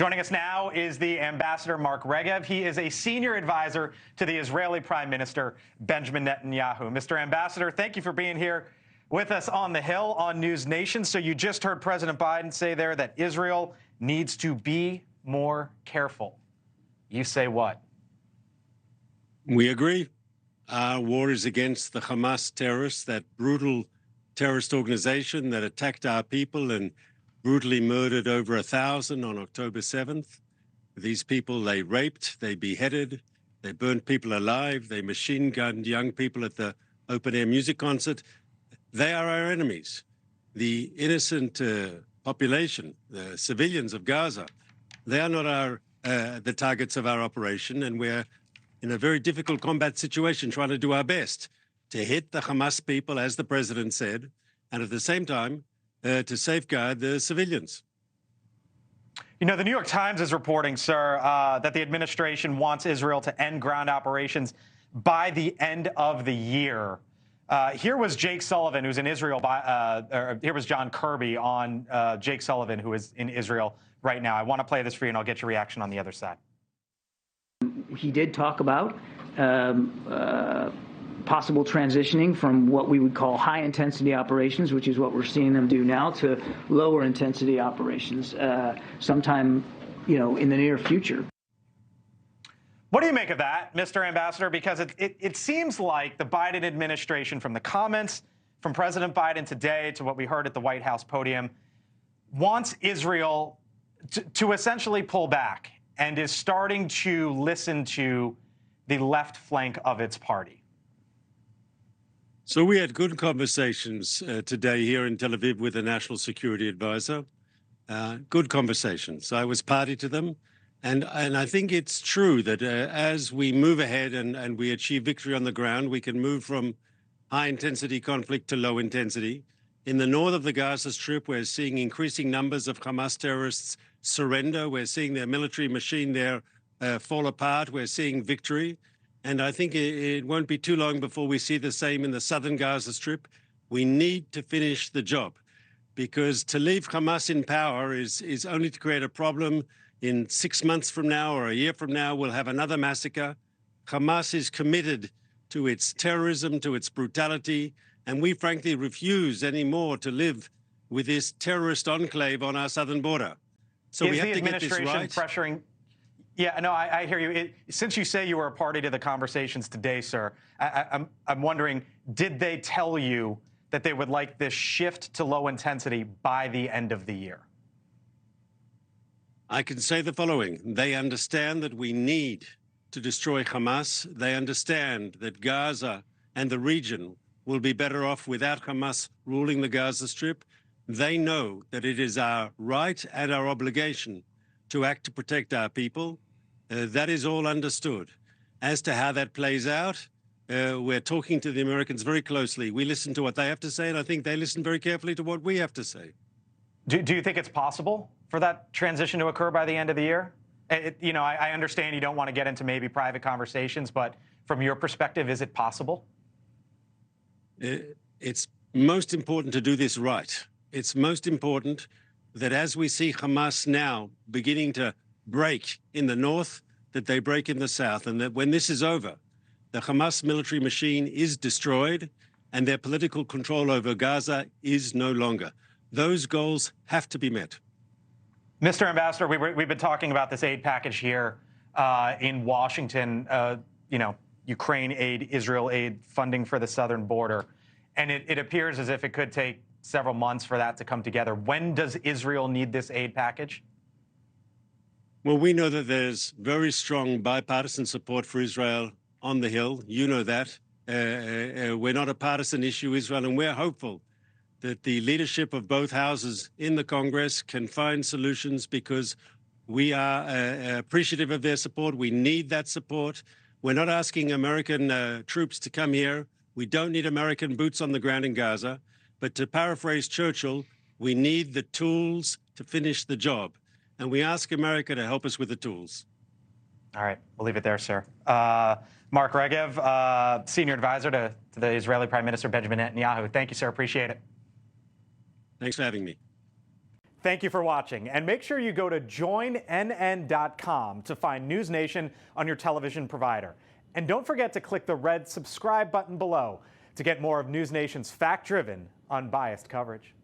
Joining us now is the Ambassador Mark Regev. He is a senior advisor to the Israeli Prime Minister Benjamin Netanyahu. Mr. Ambassador, thank you for being here with us on the Hill on NewsNation. So you just heard President Biden say there that Israel needs to be more careful. You say what? We agree. Our war is against the Hamas terrorists, that brutal terrorist organization that attacked our people and brutally murdered over 1,000 on October 7th. These people, they raped, they beheaded, they burned people alive, they machine-gunned young people at the open-air music concert. They are our enemies. The innocent population, the civilians of Gaza, they are not the targets of our operation, and we're in a very difficult combat situation trying to do our best to hit the Hamas people, as the president said, and at the same time, to safeguard the civilians. You know, the New York Times is reporting, sir, that the administration wants Israel to end ground operations by the end of the year. Here was Jake Sullivan, who's in Israel, here was John Kirby on Jake Sullivan, who is in Israel right now. I want to play this for you, and I'll get your reaction on the other side. He did talk about possible transitioning from what we would call high-intensity operations, which is what we're seeing them do now, to lower-intensity operations sometime, in the near future. What do you make of that, Mr. Ambassador? Because it seems like the Biden administration, from the comments from President Biden today to what we heard at the White House podium, wants Israel to essentially pull back and is starting to listen to the left flank of its party. So we had good conversations today here in Tel Aviv with the National Security Advisor. Good conversations. I was party to them. And I think it's true that as we move ahead and we achieve victory on the ground, we can move from high-intensity conflict to low-intensity. In the north of the Gaza Strip, we're seeing increasing numbers of Hamas terrorists surrender. We're seeing their military machine there fall apart. We're seeing victory. And I think it won't be too long before we see the same in the southern Gaza Strip. We need to finish the job, because to leave Hamas in power is only to create a problem. In 6 months from now or a year from now, we'll have another massacre. Hamas is committed to its terrorism, to its brutality, and we frankly refuse anymore to live with this terrorist enclave on our southern border. So we have to get this right. Pressuring? Yeah, no, I hear you. Since you say you were a party to the conversations today, sir, I'm wondering, did they tell you that they would like this shift to low intensity by the end of the year? I can say the following. They understand that we need to destroy Hamas. They understand that Gaza and the region will be better off without Hamas ruling the Gaza Strip. They know that it is our right and our obligation to act to protect our people. That is all understood. As to how that plays out, we're talking to the Americans very closely. We listen to what they have to say, and I think they listen very carefully to what we have to say. Do you think it's possible for that transition to occur by the end of the year? I understand you don't want to get into maybe private conversations, but from your perspective, is it possible? It's most important to do this right. It's most important that as we see Hamas now beginning to break in the north, that they break in the south, and that when this is over, the Hamas military machine is destroyed and their political control over Gaza is no longer. Those goals have to be met. Mr. Ambassador, we've been talking about this aid package here in Washington, Ukraine aid, Israel aid, funding for the southern border. And it appears as if it could take several months for that to come together. When does Israel need this aid package? Well, we know that there's very strong bipartisan support for Israel on the Hill. You know that. We're not a partisan issue, Israel, and we're hopeful that the leadership of both houses in the Congress can find solutions, because we are appreciative of their support. We need that support. We're not asking American troops to come here. We don't need American boots on the ground in Gaza. But to paraphrase Churchill, we need the tools to finish the job. And we ask America to help us with the tools. All right, we'll leave it there, sir. Mark Regev, senior advisor to the Israeli Prime Minister Benjamin Netanyahu. Thank you, sir. Appreciate it. Thanks for having me. Thank you for watching, and make sure you go to joinnn.com to find NewsNation on your television provider. And don't forget to click the red subscribe button below to get more of NewsNation's fact-driven, unbiased coverage.